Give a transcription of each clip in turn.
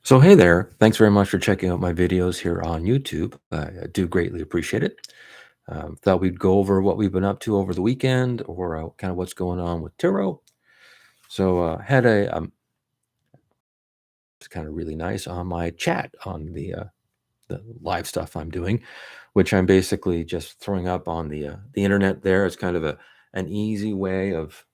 So, hey there. Thanks very much for checking out my videos here on YouTube. I do greatly appreciate it. Thought we'd go over what we've been up to over the weekend or kind of what's going on with Turo. So, had it's kind of really nice on my chat on the live stuff I'm doing, which I'm basically just throwing up on the internet there. It's kind of an easy way of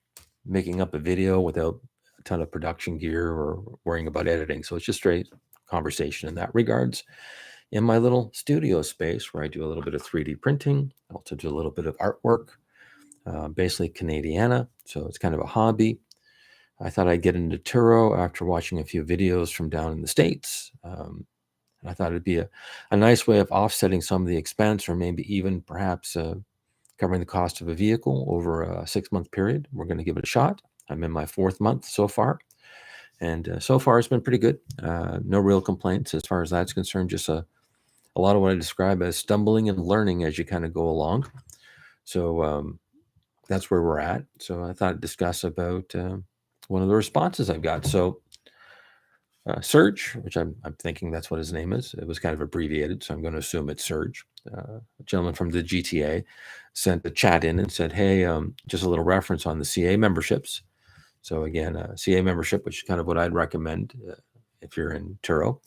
making up a video without a ton of production gear or worrying about editing. So, it's just straight conversation in that regards. In my little studio space where I do a little bit of 3D printing. I also do a little bit of artwork, basically Canadiana. So it's kind of a hobby. I thought I'd get into Turo after watching a few videos from down in the States. And I thought it'd be a nice way of offsetting some of the expense or maybe even perhaps covering the cost of a vehicle over a 6 month period. We're going to give it a shot. I'm in my fourth month so far. And so far, it's been pretty good. No real complaints as far as that's concerned. Just a lot of what I describe as stumbling and learning as you kind of go along. So that's where we're at. So I thought I'd discuss about one of the responses I've got. So Serge, which I'm thinking that's what his name is. It was kind of abbreviated, so I'm going to assume it's Serge. A gentleman from the GTA sent a chat in and said, "Hey, just a little reference on the CA memberships." So again, CA membership, which is kind of what I'd recommend if you're in Turo.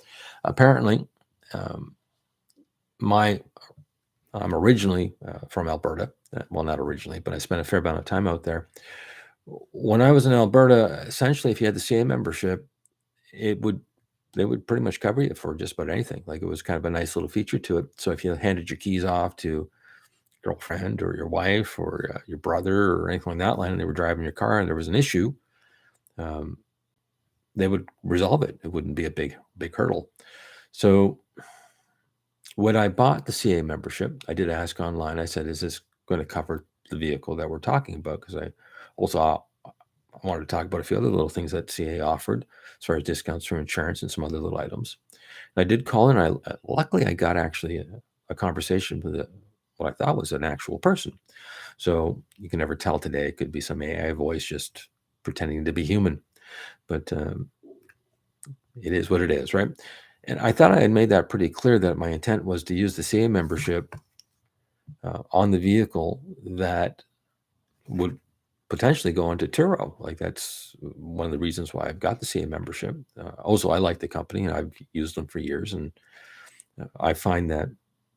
Apparently, um, my I'm originally from Alberta. Well, not originally, but I spent a fair amount of time out there. When I was in Alberta, essentially, if you had the CA membership, it would they would pretty much cover you for just about anything. Like it was kind of a nice little feature to it. So if you handed your keys off to your girlfriend or your wife or your brother or anything on that line, and they were driving your car and there was an issue, um, they would resolve it. It wouldn't be a big hurdle. So when I bought the CA membership, I did ask online. I said, "Is this going to cover the vehicle that we're talking about?" Because I also I wanted to talk about a few other little things that CA offered as far as discounts for insurance and some other little items. And I did call in. I luckily I got actually a conversation with what I thought was an actual person. So you can never tell today. It could be some AI voice just pretending to be human, but it is what it is, right? And I thought I had made that pretty clear that my intent was to use the CA membership on the vehicle that would potentially go into Turo. Like that's one of the reasons why I've got the CA membership. Also, I like the company and I've used them for years. And I find that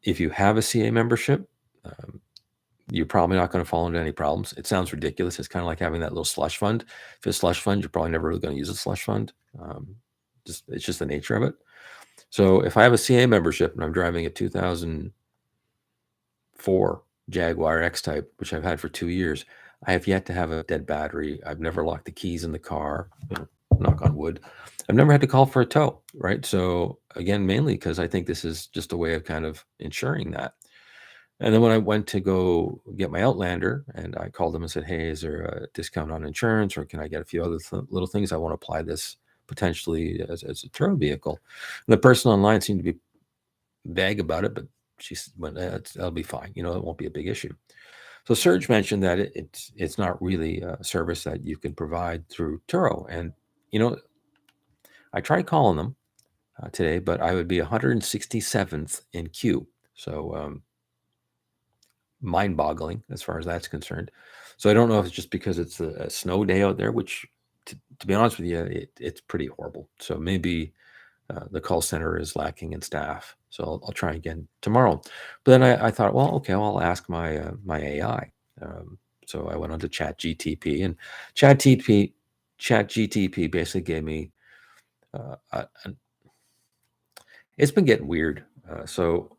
if you have a CA membership, um, you're probably not going to fall into any problems. It sounds ridiculous. It's kind of like having that little slush fund. If it's a slush fund, you're probably never really going to use a slush fund. It's just the nature of it. So if I have a CA membership and I'm driving a 2004 Jaguar X Type, which I've had for 2 years, I have yet to have a dead battery. I've never locked the keys in the car, knock on wood. I've never had to call for a tow, right? So again, mainly because I think this is just a way of kind of ensuring that. And then when I went to go get my Outlander and I called them and said, "Hey, is there a discount on insurance or can I get a few other little things? I want to apply this potentially as a Turo vehicle." And the person online seemed to be vague about it, but she went, "That'll be fine. It won't be a big issue." So Serge mentioned that it's not really a service that you can provide through Turo. And, you know, I tried calling them today, but I would be 167th in queue. So mind-boggling as far as that's concerned. So I don't know if it's just because it's a snow day out there, which, to be honest with you, it's pretty horrible. So maybe the call center is lacking in staff. So I'll try again tomorrow. But then I thought, well, okay, well, I'll ask my AI. So I went on to Chat GTP, and Chat GTP basically gave me. Uh, a, an- it's been getting weird. So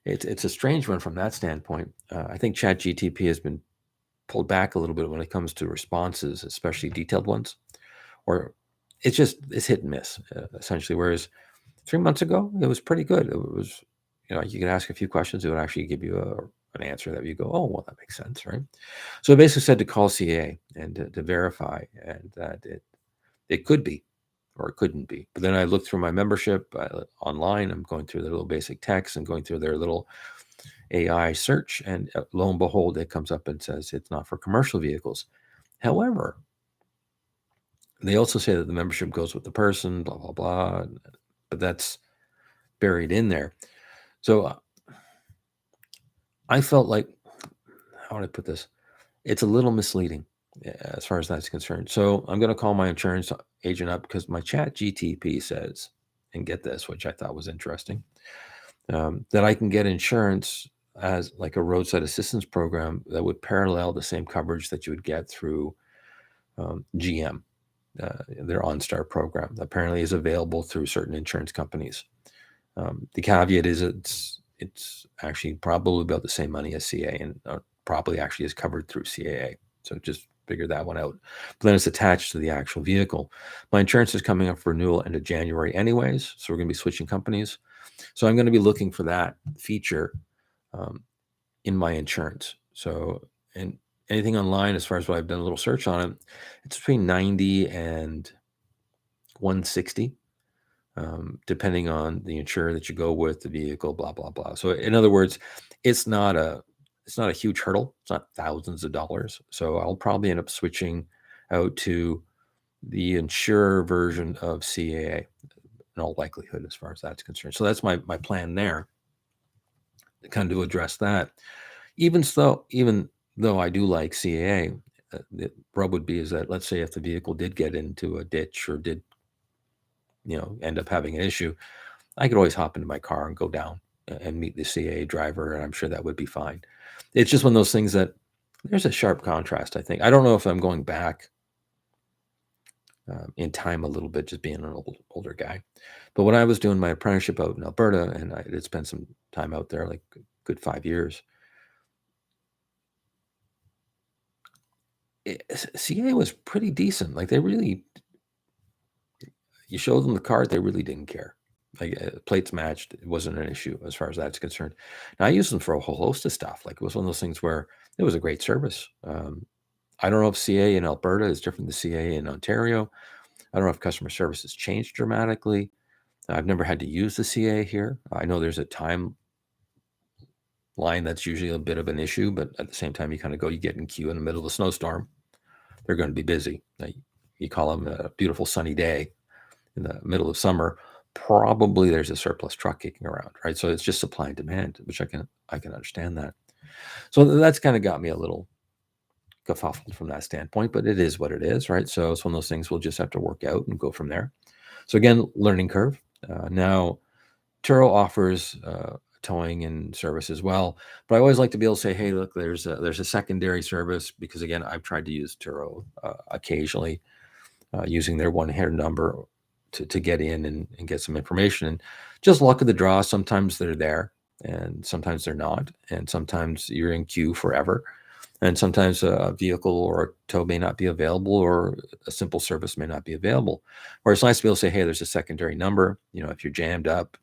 it's a strange one from that standpoint. I think Chat GTP has been pulled back a little bit when it comes to responses, especially detailed ones, or it's hit and miss essentially. Whereas 3 months ago, it was pretty good. It was, you could ask a few questions. It would actually give you an answer that you go, "Oh, well, that makes sense," right? So it basically said to call CA and to verify and that it could be or it couldn't be. But then I looked through my membership online. I'm going through their little basic text and going through their little AI search. And lo and behold, it comes up and says it's not for commercial vehicles. However, They also say that the membership goes with the person, blah, blah, blah, but that's buried in there. So I felt like, how would I put this? It's a little misleading as far as that's concerned. So I'm going to call my insurance agent up because my chat GTP says, and get this, which I thought was interesting, that I can get insurance as like a roadside assistance program that would parallel the same coverage that you would get through GM. Their OnStar program apparently is available through certain insurance companies. The caveat is it's actually probably about the same money as CA, and probably actually is covered through CAA. So just figure that one out. But then it's attached to the actual vehicle. My insurance is coming up for renewal end of January anyways, so we're going to be switching companies. So I'm going to be looking for that feature in my insurance. So, and anything online, as far as what I've done a little search on it, it's between 90 and 160. Depending on the insurer that you go with, the vehicle, blah, blah, blah. So in other words, it's not a huge hurdle. It's not thousands of dollars. So I'll probably end up switching out to the insurer version of CAA in all likelihood, as far as that's concerned. So that's my plan there, kind of to address that. Even though I do like CAA, the rub would be is that, let's say if the vehicle did get into a ditch or did end up having an issue, I could always hop into my car and go down and meet the CA driver, and I'm sure that would be fine. It's just one of those things that there's a sharp contrast, I think. I don't know if I'm going back in time a little bit, just being an older guy. But when I was doing my apprenticeship out in Alberta, and I did spend some time out there, like a good 5 years, CA was pretty decent. Like you showed them the card, they really didn't care. Like plates matched, it wasn't an issue as far as that's concerned. Now I used them for a whole host of stuff. Like it was one of those things where it was a great service. I don't know if CA in Alberta is different than CA in Ontario. I don't know if customer service has changed dramatically. I've never had to use the CA here. I know there's a time line that's usually a bit of an issue, but at the same time, you kind of you get in queue in the middle of a snowstorm. They're going to be busy. You call them a beautiful sunny day in the middle of summer, probably there's a surplus truck kicking around, right? So it's just supply and demand, which I can understand that. So that's kind of got me a little kerfuffled from that standpoint, but it is what it is, right? So it's one of those things we'll just have to work out and go from there. So again, learning curve. Now, Turo offers towing and service as well, but I always like to be able to say, hey, look, there's a secondary service, because again, I've tried to use Turo occasionally using their 1-800 number to get in and get some information. And just luck of the draw, sometimes they're there and sometimes they're not, and sometimes you're in queue forever, and sometimes a vehicle or a tow may not be available, or a simple service may not be available. Where it's nice to be able to say, hey, there's a secondary number. If you're jammed up,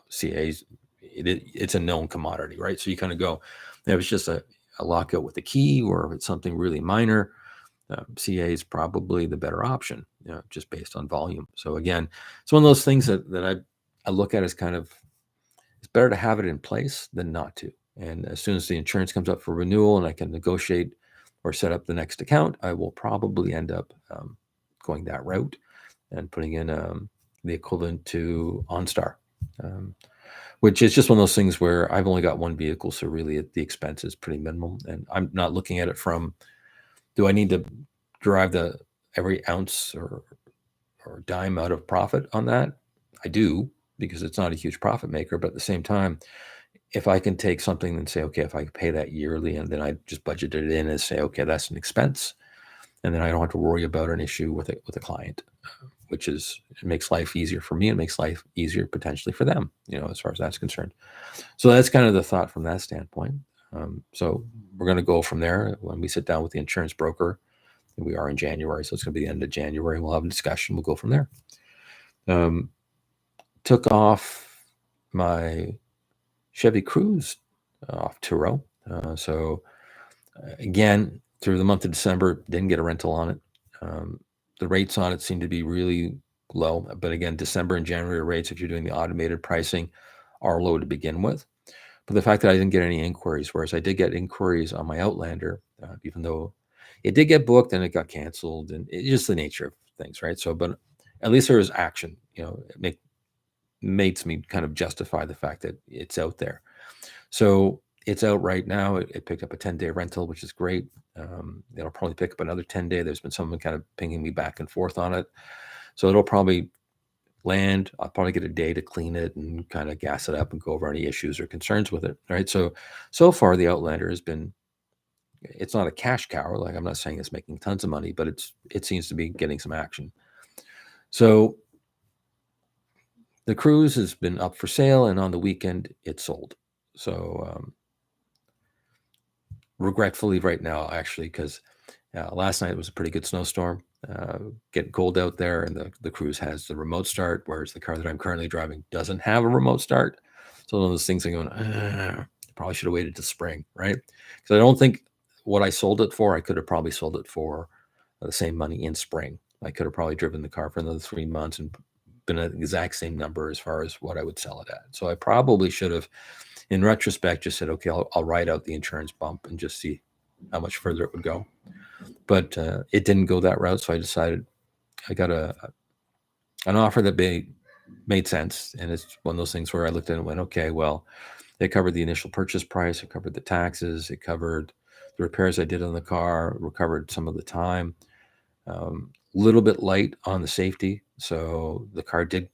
CA's it's a known commodity, right? So you kind of go, if it's just a lockout with a key, or if it's something really minor, CA is probably the better option, just based on volume. So again, it's one of those things that I look at as kind of, it's better to have it in place than not to. And as soon as the insurance comes up for renewal and I can negotiate or set up the next account, I will probably end up going that route and putting in the equivalent to OnStar, which is just one of those things where I've only got one vehicle, so really the expense is pretty minimal. And I'm not looking at it from, do I need to derive every ounce or dime out of profit on that? I do, because it's not a huge profit maker. But at the same time, if I can take something and say, okay, if I pay that yearly, and then I just budget it in and say, okay, that's an expense, and then I don't have to worry about an issue with a client, which it makes life easier for me. It makes life easier potentially for them, as far as that's concerned. So that's kind of the thought from that standpoint. So we're going to go from there when we sit down with the insurance broker. And we are in January, so it's going to be the end of January. We'll have a discussion. We'll go from there. Took off my Chevy Cruze off Turo. So again, through the month of December, didn't get a rental on it. The rates on it seem to be really low. But again, December and January rates, if you're doing the automated pricing, are low to begin with. But the fact that I didn't get any inquiries, whereas I did get inquiries on my Outlander, even though it did get booked and it got canceled, and it's just the nature of things, right? So, but at least there was action. It makes me kind of justify the fact that it's out there. So it's out right now. It picked up a 10-day rental, which is great. It'll probably pick up another 10-day. There's been someone kind of pinging me back and forth on it. So it'll probably land. I'll probably get a day to clean it and kind of gas it up and go over any issues or concerns with it. Right. So far the Outlander has been, it's not a cash cow. Like, I'm not saying it's making tons of money, but it seems to be getting some action. So the Cruze has been up for sale, and on the weekend it sold. So regretfully right now, actually, because last night was a pretty good snowstorm, getting cold out there, and the Cruze has the remote start, whereas the car that I'm currently driving doesn't have a remote start. So one of those things I'm going, probably should have waited to spring, right? Because I don't think what I sold it for, I could have probably sold it for the same money in spring. I could have probably driven the car for another 3 months and been at the exact same number as far as what I would sell it at. So I probably should have, in retrospect, just said, okay, I'll ride out the insurance bump and just see how much further it would go. But it didn't go that route, so I decided I got an offer that made sense, and it's one of those things where I looked at it and went, okay, well, it covered the initial purchase price, it covered the taxes, it covered the repairs I did on the car, recovered some of the time. Little bit light on the safety, so the car did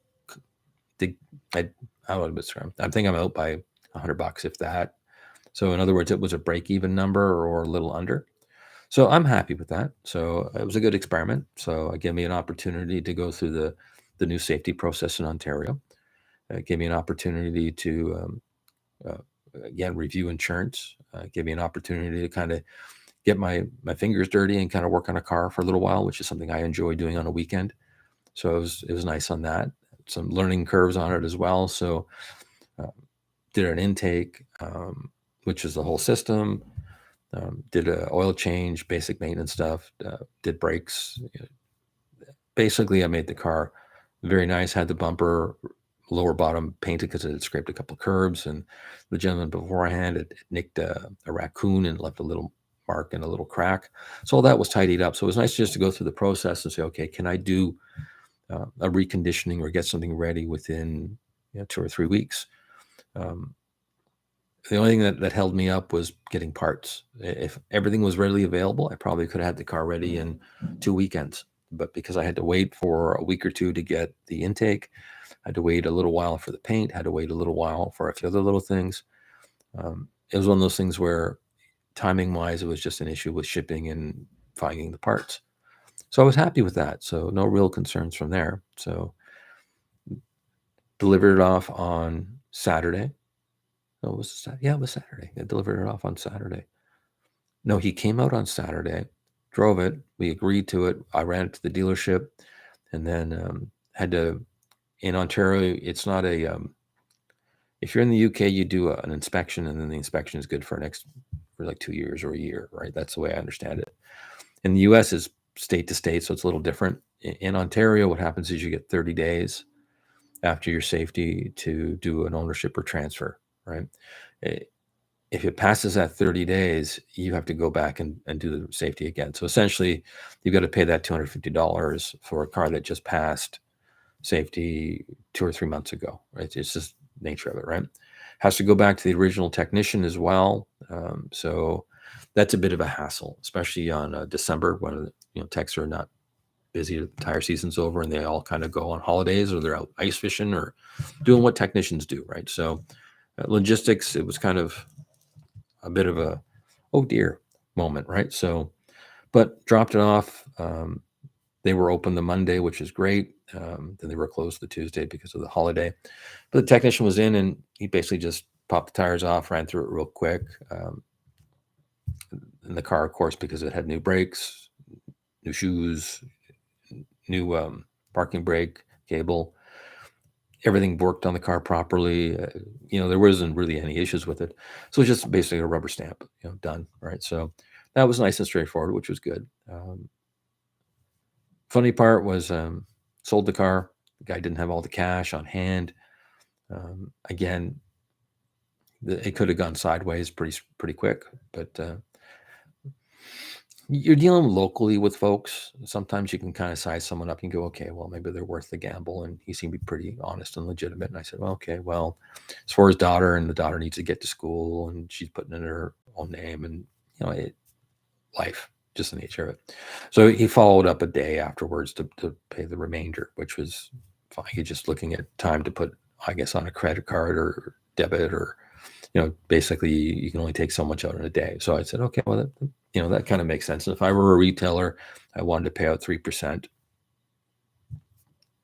I would describe. I think I'm out by $100, if that. So in other words, it was a break-even number or a little under. So I'm happy with that. So it was a good experiment. So it gave me an opportunity to go through the new safety process in Ontario. It gave me an opportunity to again review insurance. Gave me an opportunity to kind of get my fingers dirty and kind of work on a car for a little while, which is something I enjoy doing on a weekend. So it was nice on that. Some learning curves on it as well. So did an intake, which is the whole system. Did a oil change, basic maintenance stuff. Did brakes. Basically, I made the car very nice. Had the bumper lower bottom painted because it had scraped a couple of curbs, and the gentleman beforehand had nicked a raccoon and left a little mark and a little crack. So all that was tidied up. So it was nice just to go through the process and say, okay, can I do a reconditioning or get something ready within 2 or 3 weeks? The only thing that held me up was getting parts. If everything was readily available, I probably could have had the car ready in 2 weekends. But because I had to wait for a week or two to get the intake, I had to wait a little while for the paint, had to wait a little while for a few other little things. It was one of those things where timing-wise, it was just an issue with shipping and finding the parts. So I was happy with that. So no real concerns from there. So delivered it off on Saturday. No, it was Saturday. Yeah, it was Saturday. I delivered it off on Saturday. No, he came out on Saturday, drove it. We agreed to it. I ran it to the dealership, and then had to. In Ontario, it's not a. If you're in the UK, you do an inspection, and then the inspection is good for like 2 years or a year, right? That's the way I understand it. In the US, is state to state, so it's a little different. In Ontario, what happens is you get 30 days after your safety to do an ownership or transfer, right? If it passes that 30 days, you have to go back and do the safety again. So essentially, you've got to pay that $250 for a car that just passed safety 2 or 3 months ago, right? It's just nature of it, right? Has to go back to the original technician as well. So that's a bit of a hassle, especially on December when techs are not busy. The tire season's over and they all kind of go on holidays, or they're out ice fishing or doing what technicians do, right? So logistics, it was kind of a bit of a oh dear moment, right? So, but dropped it off. They were open the Monday, which is great. Then they were closed the Tuesday because of the holiday. But the technician was in, and he basically just popped the tires off, ran through it real quick. In the car, of course, because it had new brakes, new shoes, new parking brake cable. Everything worked on the car properly. There wasn't really any issues with it. So it was just basically a rubber stamp, done, right? So that was nice and straightforward, which was good. Funny part was sold the car. The guy didn't have all the cash on hand. Again, it could have gone sideways pretty quick, but you're dealing locally with folks. Sometimes you can kind of size someone up and go, okay, well, maybe they're worth the gamble. And he seemed to be pretty honest and legitimate. And I said, well, okay, well, as far as daughter, and the daughter needs to get to school, and she's putting in her own name, and life, just the nature of it. So he followed up a day afterwards to pay the remainder, which was fine. He's just looking at time to put, I guess, on a credit card or debit, or basically you can only take so much out in a day. So I said, okay, well, that kind of makes sense. And if I were a retailer, I wanted to pay out 3%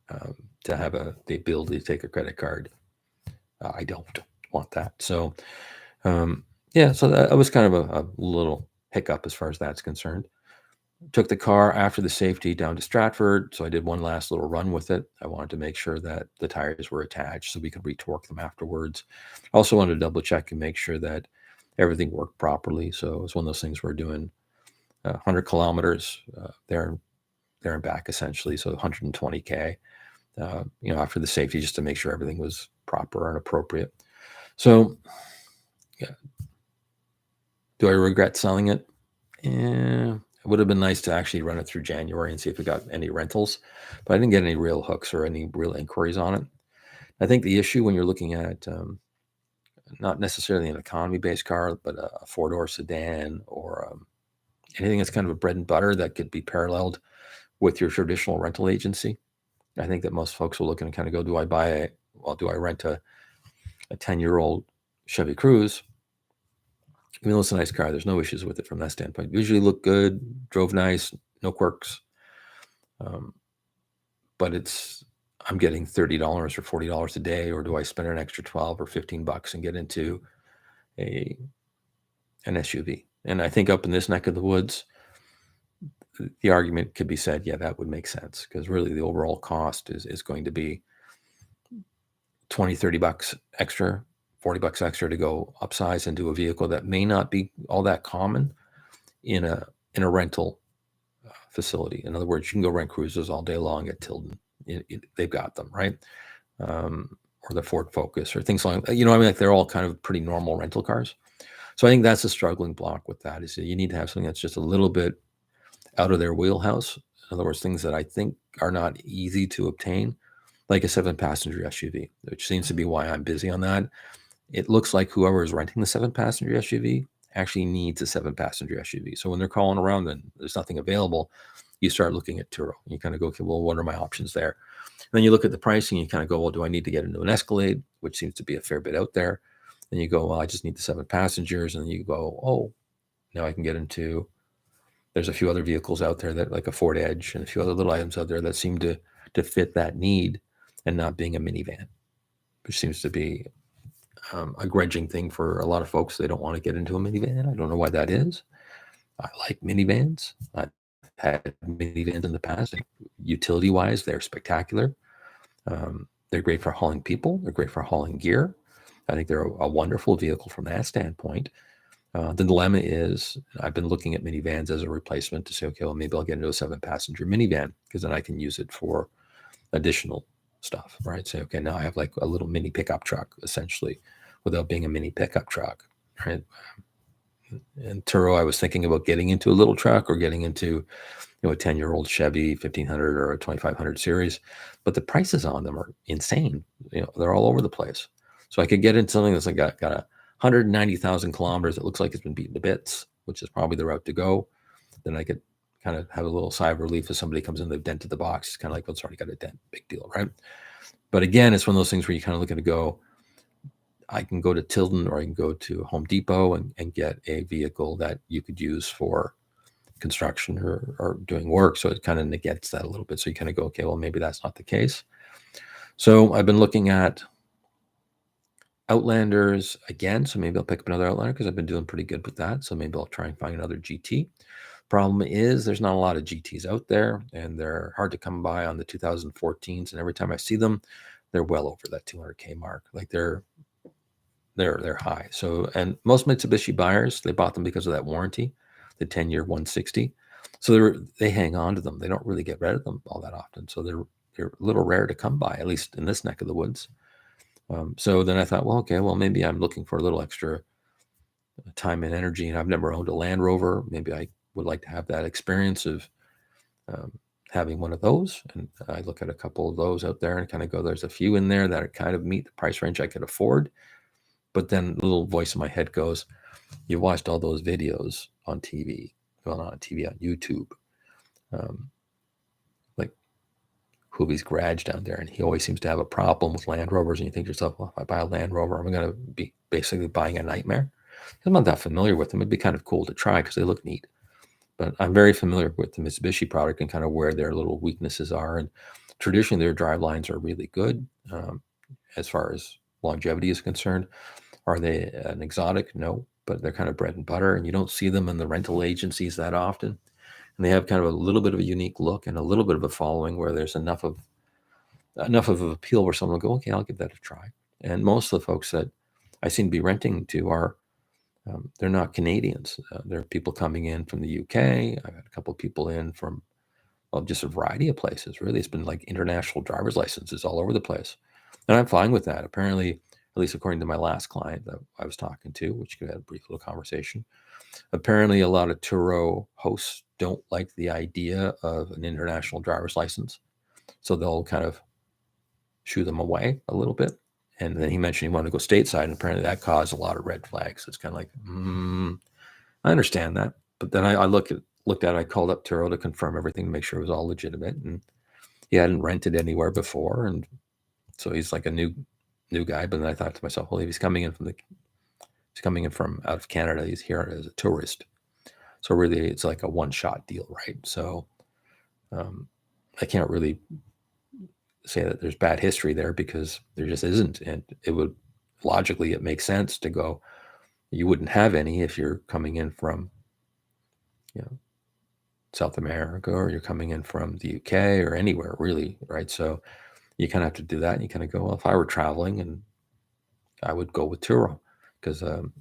to have the ability to take a credit card. I don't want that. So so that was kind of a little hiccup as far as that's concerned. Took the car after the safety down to Stratford, so I did one last little run with it. I wanted to make sure that the tires were attached so we could retorque them afterwards. I also wanted to double check and make sure that everything worked properly. So it was one of those things we're doing 100 kilometers there and back, essentially, so 120K, after the safety, just to make sure everything was proper and appropriate. So, yeah. Do I regret selling it? Yeah. It would have been nice to actually run it through January and see if it got any rentals, but I didn't get any real hooks or any real inquiries on it. I think the issue when you're looking at not necessarily an economy-based car, but a four-door sedan or anything that's kind of a bread and butter that could be paralleled with your traditional rental agency, I think that most folks will look and kind of go, do I rent a 10-year-old Chevy Cruze? I mean, it's a nice car. There's no issues with it from that standpoint. Visually looked good, drove nice, no quirks. But I'm getting $30 or $40 a day, or do I spend an extra $12 or $15 and get into an SUV? And I think up in this neck of the woods, the argument could be said, yeah, that would make sense, because really the overall cost is going to be $20, $30 extra, $40 extra to go upsize into a vehicle that may not be all that common in a rental facility. In other words, you can go rent Cruzes all day long at Tilden. They've got them, right? Or the Ford Focus or things like that. Like they're all kind of pretty normal rental cars. So I think that's a struggling block with that, is that you need to have something that's just a little bit out of their wheelhouse. In other words, things that I think are not easy to obtain, like a 7-passenger SUV, which seems to be why I'm busy on that. It looks like whoever is renting the 7-passenger SUV actually needs a 7-passenger SUV. So when they're calling around and there's nothing available, you start looking at Turo. You kind of go, okay, well, what are my options there? And then you look at the pricing, you kind of go, well, do I need to get into an Escalade, which seems to be a fair bit out there? Then you go, well, I just need the 7 passengers. And then you go, oh, now I can get into, there's a few other vehicles out there that, like a Ford Edge and a few other little items out there that seem to fit that need, and not being a minivan, which seems to be a grudging thing for a lot of folks. They don't want to get into a minivan. I don't know why that is. I like minivans. I've had minivans in the past. Utility-wise, they're spectacular. They're great for hauling people. They're great for hauling gear. I think they're a wonderful vehicle from that standpoint. The dilemma is, I've been looking at minivans as a replacement to say, okay, well, maybe I'll get into a 7-passenger minivan, because then I can use it for additional stuff, right? Say, okay, now I have like a little mini pickup truck, essentially, without being a mini pickup truck, right? And Turo, I was thinking about getting into a little truck or getting into, a 10-year-old Chevy 1500 or a 2500 series, but the prices on them are insane. They're all over the place. So I could get into something that's like got 190,000 kilometers. It looks like it's been beaten to bits, which is probably the route to go. Then I could kind of have a little sigh of relief if somebody comes in, they've dented the box. It's kind of like, well, it's already got a dent, big deal, right? But again, it's one of those things where you kind of look at it and go, I can go to Tilden or I can go to Home Depot and get a vehicle that you could use for construction or doing work. So it kind of negates that a little bit. So you kind of go, okay, well, maybe that's not the case. So I've been looking at Outlanders again. So maybe I'll pick up another Outlander, because I've been doing pretty good with that. So maybe I'll try and find another GT. Problem is, there's not a lot of GTs out there, and they're hard to come by on the 2014s. And every time I see them, they're well over that 200K mark. Like they're high. So, and most Mitsubishi buyers, they bought them because of that warranty, the 10-year 160. So they hang on to them. They don't really get rid of them all that often. So they're a little rare to come by, at least in this neck of the woods. So then I thought, well, okay, well, maybe I'm looking for a little extra time and energy, and I've never owned a Land Rover. Maybe I would like to have that experience of having one of those. And I look at a couple of those out there and kind of go, there's a few in there that kind of meet the price range I could afford. But then the little voice in my head goes, you watched all those videos on TV, well, not on TV, on YouTube, like Hoovy's garage down there, and he always seems to have a problem with Land Rovers. And you think to yourself, well, if I buy a Land Rover, I'm going to be basically buying a nightmare. I'm not that familiar with them. It'd be kind of cool to try because they look neat. But I'm very familiar with the Mitsubishi product and kind of where their little weaknesses are. And traditionally, their drive lines are really good as far as longevity is concerned. Are they an exotic? No, but they're kind of bread and butter, and you don't see them in the rental agencies that often. And they have kind of a little bit of a unique look and a little bit of a following where there's enough of an appeal where someone will go, okay, I'll give that a try. And most of the folks that I seem to be renting to are they're not Canadians. They're people coming in from the UK. I've had a couple of people in from, well, just a variety of places. Really, it's been like international driver's licenses all over the place. And I'm fine with that. Apparently, at least according to my last client that I was talking to, which we had a brief little conversation, apparently a lot of Turo hosts don't like the idea of an international driver's license. So they'll kind of shoo them away a little bit. And then he mentioned he wanted to go stateside, and apparently that caused a lot of red flags. It's kind of like, I understand that. But then I looked at it, I called up Turo to confirm everything to make sure it was all legitimate. And he hadn't rented anywhere before. And so he's like a new guy. But then I thought to myself, well, if he's coming in from out of Canada, he's here as a tourist. So really it's like a one-shot deal, right? So I can't really say that there's bad history there because there just isn't. And it would logically, it makes sense to go, you wouldn't have any if you're coming in from, South America, or you're coming in from the UK or anywhere really, right? So you kind of have to do that. And you kind of go, well, if I were traveling, and I would go with Turo because I'm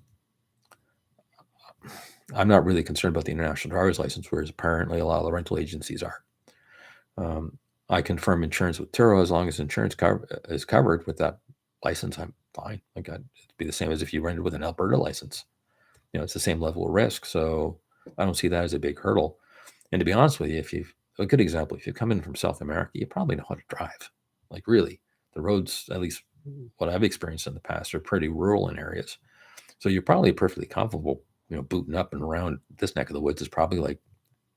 not really concerned about the international driver's license, whereas apparently a lot of the rental agencies are. I confirm insurance with Turo as long as insurance is covered with that license. I'm fine. Like it'd be the same as if you rented with an Alberta license. It's the same level of risk. So I don't see that as a big hurdle. And to be honest with you, a good example, if you come in from South America, you probably know how to drive. Like really, the roads, at least what I've experienced in the past, are pretty rural in areas. So you're probably perfectly comfortable, booting up and around this neck of the woods is probably like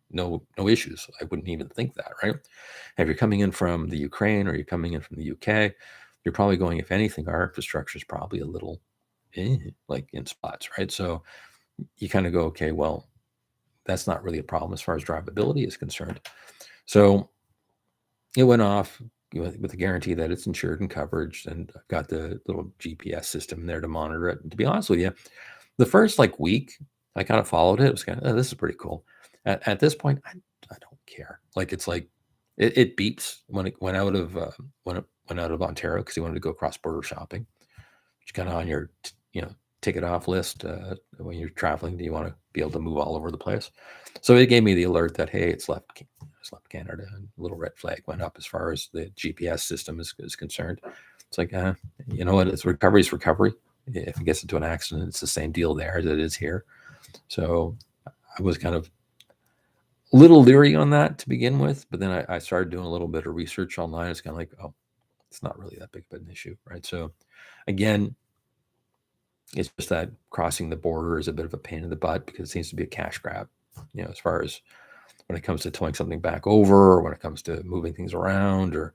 no issues. I wouldn't even think that, right? If you're coming in from the Ukraine or you're coming in from the UK, you're probably going, if anything, our infrastructure is probably a little like in spots, right? So you kind of go, okay, well, that's not really a problem as far as drivability is concerned. So it went off with a guarantee that it's insured and coverage, and I've got the little GPS system there to monitor it. And to be honest with you, the first week I kind of followed it. It was kind of, this is pretty cool. At this point, I don't care. Like it's like it beeps when it went out of Ontario because he wanted to go cross border shopping. It's kind of on your ticket off list when you're traveling. Do you want to be able to move all over the place? So it gave me the alert that hey, it's left Canada, and a little red flag went up as far as the GPS system is concerned. It's like you know what? It's recovery's recovery. If it gets into an accident, it's the same deal there as it is here. So I was kind of a little leery on that to begin with, but then I started doing a little bit of research online. It's kind of like, oh, it's not really that big of an issue, right? So again, it's just that crossing the border is a bit of a pain in the butt because it seems to be a cash grab, as far as when it comes to towing something back over, or when it comes to moving things around, or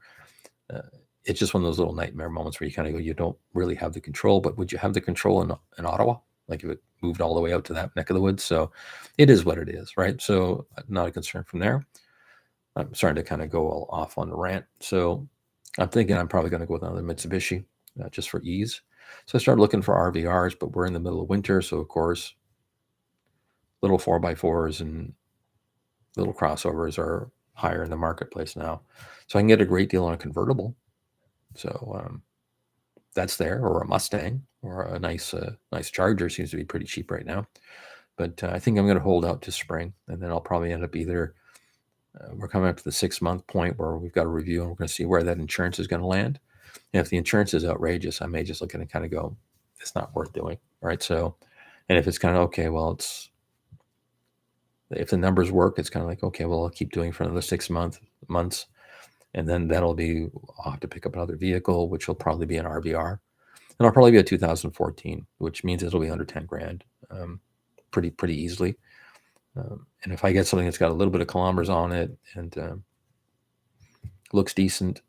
it's just one of those little nightmare moments where you kind of go, you don't really have the control, but would you have the control in Ottawa? Like if it moved all the way out to that neck of the woods. So it is what it is, right? So not a concern from there. I'm starting to kind of go all off on the rant. So I'm thinking I'm probably going to go with another Mitsubishi just for ease. So I started looking for RVRs, but we're in the middle of winter. So of course, little 4x4s and little crossovers are higher in the marketplace now. So I can get a great deal on a convertible. So that's there, or a Mustang, or a nice Charger seems to be pretty cheap right now. But I think I'm going to hold out to spring, and then I'll probably end up either we're coming up to the 6-month point where we've got a review, and we're going to see where that insurance is going to land. And if the insurance is outrageous, I may just look at it and kind of go, it's not worth doing, right? So, and if it's kind of okay, well, if the numbers work, it's kind of like, okay, well, I'll keep doing for another 6 months. And then I'll have to pick up another vehicle, which will probably be an RVR. And I'll probably be a 2014, which means it'll be under 10 grand, pretty easily. And if I get something that's got a little bit of kilometers on it and looks decent,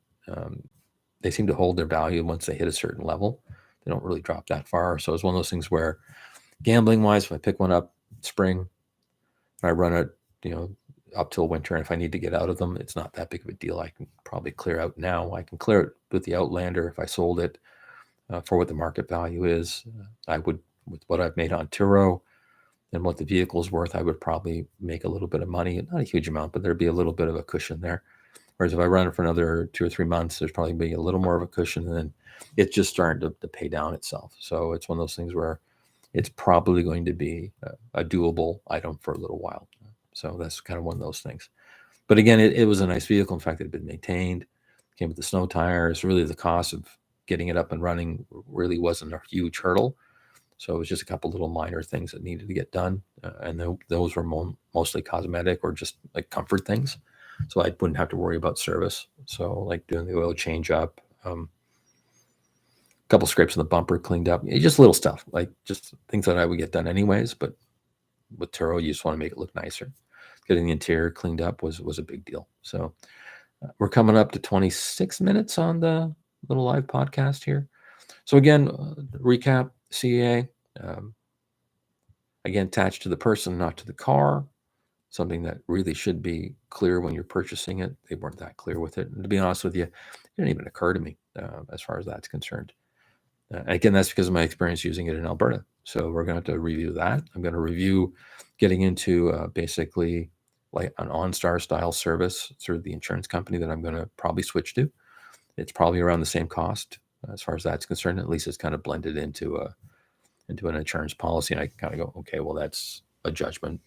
they seem to hold their value once they hit a certain level. They don't really drop that far. So it's one of those things where, gambling wise, if I pick one up spring, I run it, up till winter, and if I need to get out of them, it's not that big of a deal. I can probably clear out now. I can clear it with the Outlander if I sold it for what the market value is. I would, with what I've made on Turo and what the vehicle's worth, I would probably make a little bit of money. Not a huge amount, but there'd be a little bit of a cushion there. Whereas if I run it for another 2 or 3 months, there's probably be a little more of a cushion, and then it's just starting to pay down itself. So it's one of those things where it's probably going to be a doable item for a little while. So that's kind of one of those things. But again, it was a nice vehicle. In fact, it had been maintained, came with the snow tires. Really, the cost of getting it up and running really wasn't a huge hurdle. So it was just a couple little minor things that needed to get done. And those were mostly cosmetic or just like comfort things. So I wouldn't have to worry about service. So like doing the oil change up, couple scrapes in the bumper cleaned up, just little stuff, like just things that I would get done anyways. But with Turo, you just want to make it look nicer. Getting the interior cleaned up was a big deal. So we're coming up to 26 minutes on the little live podcast here. So again, recap, CEA, again, attached to the person, not to the car. Something that really should be clear when you're purchasing it. They weren't that clear with it. And to be honest with you, it didn't even occur to me as far as that's concerned. Again, that's because of my experience using it in Alberta. So we're going to have to review that. I'm going to review getting into basically like an OnStar style service through the insurance company that I'm going to probably switch to. It's probably around the same cost as far as that's concerned. At least it's kind of blended into an insurance policy. And I kind of go, okay, well, that's a judgment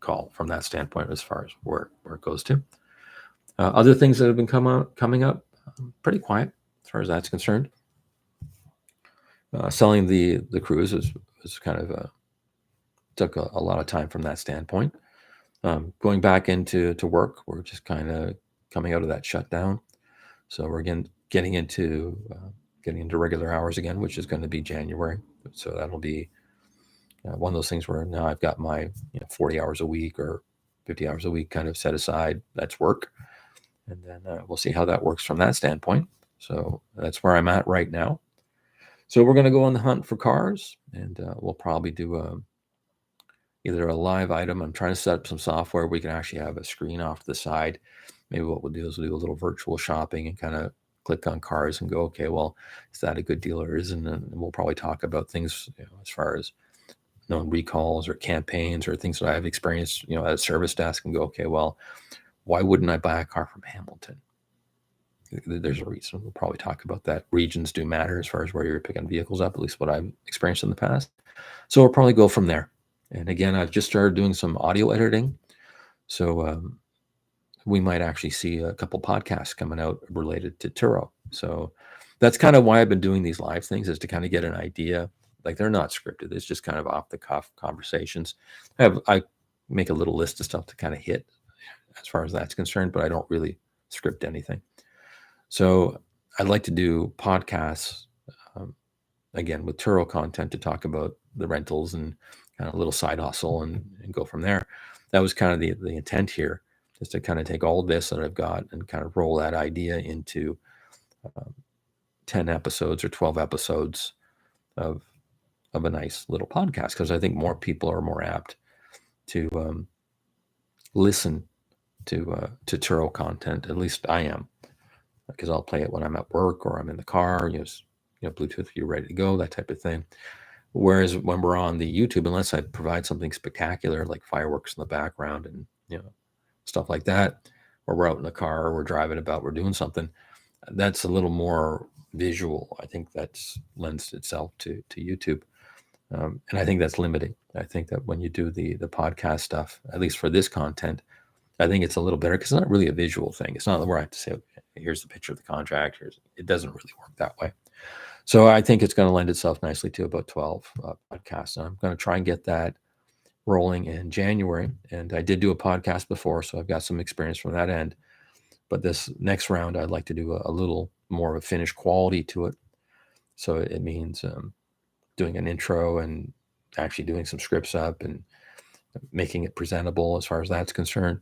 call from that standpoint as far as where it goes to. Other things that have been coming up, pretty quiet as far as that's concerned. Selling the Cruze was kind of took a lot of time from that standpoint. Going back into work, we're just kind of coming out of that shutdown. So we're getting into regular hours again, which is going to be January. So that'll be one of those things where now I've got my 40 hours a week or 50 hours a week kind of set aside. That's work. And then we'll see how that works from that standpoint. So that's where I'm at right now. So we're going to go on the hunt for cars, and we'll probably do either a live item. I'm trying to set up some software we can actually have a screen off to the side. Maybe what we'll do is we'll do a little virtual shopping and kind of click on cars and go, okay, well, is that a good deal or isn't? And we'll probably talk about things as far as known recalls or campaigns or things that I've experienced, at a service desk, and go, okay, well, why wouldn't I buy a car from Hamilton? There's a reason. We'll probably talk about that. Regions do matter as far as where you're picking vehicles up, at least what I've experienced in the past. So we'll probably go from there. And again, I've just started doing some audio editing. So we might actually see a couple podcasts coming out related to Turo. So that's kind of why I've been doing these live things, is to kind of get an idea. Like, they're not scripted. It's just kind of off the cuff conversations. I make a little list of stuff to kind of hit as far as that's concerned, but I don't really script anything. So I'd like to do podcasts, again, with Turo content to talk about the rentals and kind of a little side hustle and go from there. That was kind of the intent here, is to kind of take all of this that I've got and kind of roll that idea into 10 episodes or 12 episodes of a nice little podcast, because I think more people are more apt to listen to Turo content. At least I am, because I'll play it when I'm at work or I'm in the car, Bluetooth, you're ready to go, that type of thing. Whereas when we're on the YouTube, unless I provide something spectacular like fireworks in the background and stuff like that, or we're out in the car, or we're driving about, we're doing something, that's a little more visual. I think that's lends itself to YouTube. And I think that's limiting. I think that when you do the podcast stuff, at least for this content, I think it's a little better because it's not really a visual thing. It's not where I have to say, okay, here's the picture of the contract. It doesn't really work that way. So I think it's going to lend itself nicely to about 12 podcasts. And I'm going to try and get that rolling in January. And I did do a podcast before, so I've got some experience from that end. But this next round, I'd like to do a little more of a finished quality to it. So it means doing an intro and actually doing some scripts up and making it presentable as far as that's concerned.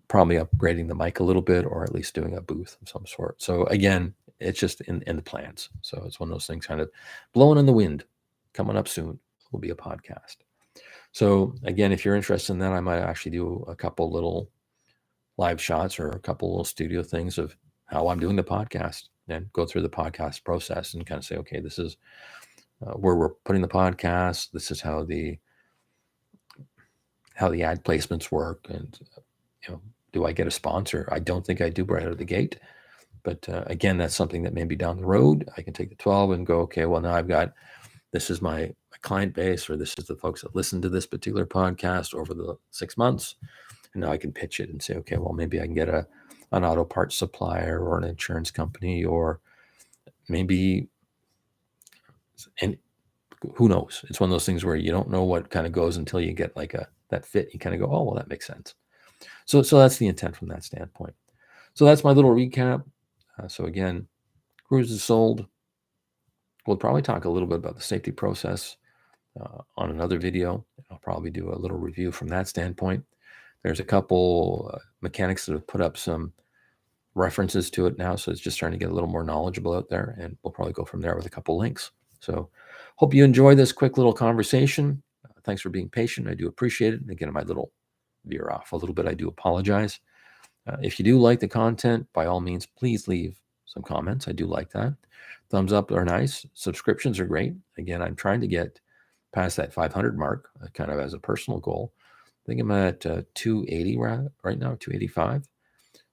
Probably upgrading the mic a little bit, or at least doing a booth of some sort. So again, it's just in the plans. So it's one of those things kind of blowing in the wind. Coming up soon will be a podcast. So again, if you're interested in that, I might actually do a couple little live shots or a couple little studio things of how I'm doing the podcast, and go through the podcast process and kind of say, okay, this is where we're putting the podcast. This is how the ad placements work, and do I get a sponsor? I don't think I do right out of the gate. But again, that's something that maybe down the road I can take the 12 and go, okay, well, now I've got, this is my client base, or this is the folks that listen to this particular podcast over the 6 months. And now I can pitch it and say, okay, well, maybe I can get an auto parts supplier or an insurance company, or maybe, and who knows? It's one of those things where you don't know what kind of goes until you get like that fit. You kind of go, oh, well, that makes sense. So that's the intent from that standpoint. So that's my little recap. So again, Cruze is sold. We'll probably talk a little bit about the safety process on another video. I'll probably do a little review from that standpoint. There's a couple mechanics that have put up some references to it now, so it's just trying to get a little more knowledgeable out there, and we'll probably go from there with a couple links. So hope you enjoy this quick little conversation. Thanks for being patient. I do appreciate it. And again, my little veer off a little bit, I do apologize. If you do like the content, by all means, please leave some comments. I do like that. Thumbs up are nice. Subscriptions are great. Again, I'm trying to get past that 500 mark, kind of as a personal goal. I think I'm at 280 right now, 285.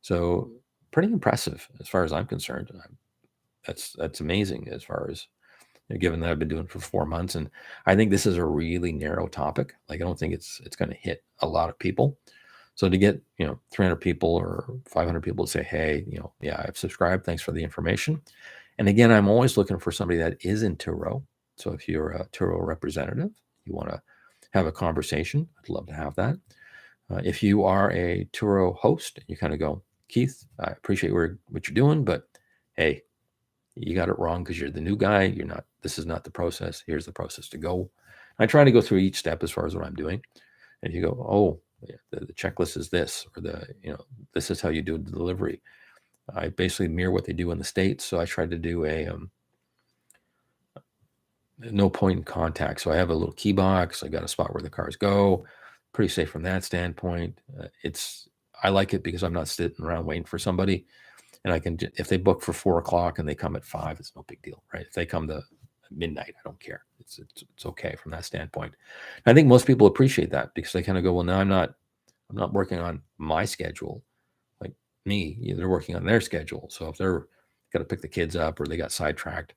So pretty impressive as far as I'm concerned. That's amazing as far as, given that I've been doing it for 4 months. And I think this is a really narrow topic. Like, I don't think it's going to hit a lot of people. So to get, 300 people or 500 people to say, hey, yeah, I've subscribed. Thanks for the information. And again, I'm always looking for somebody that is in Turo. So if you're a Turo representative, you want to have a conversation, I'd love to have that. If you are a Turo host, you kind of go, Keith, I appreciate what you're doing, but hey, you got it wrong because you're the new guy. This is not the process. Here's the process to go. I try to go through each step as far as what I'm doing. And you go, oh, yeah, the checklist is this, or this is how you do the delivery. I basically mirror what they do in the States. So I tried to do a no point in contact. So I have a little key box. I got a spot where the cars go. Pretty safe from that standpoint. I like it because I'm not sitting around waiting for somebody. And I can, if they book for 4:00 and they come at 5, it's no big deal, right? If they come to midnight, I don't care. It's okay from that standpoint. I think most people appreciate that because they kind of go, well, now I'm not working on my schedule like me. They're working on their schedule. So if they're got to pick the kids up or they got sidetracked,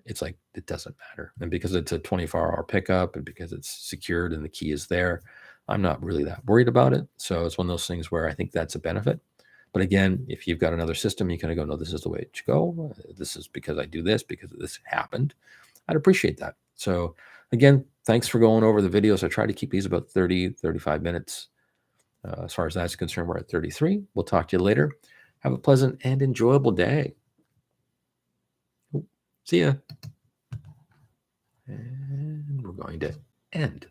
it's like, it doesn't matter. And because it's a 24-hour pickup and because it's secured and the key is there, I'm not really that worried about it. So it's one of those things where I think that's a benefit. But again, if you've got another system, you kind of go, no, this is the way it should go. This is because I do this, because this happened. I'd appreciate that. So again, thanks for going over the videos. I try to keep these about 30, 35 minutes. As far as that's concerned, we're at 33. We'll talk to you later. Have a pleasant and enjoyable day. See ya. And we're going to end.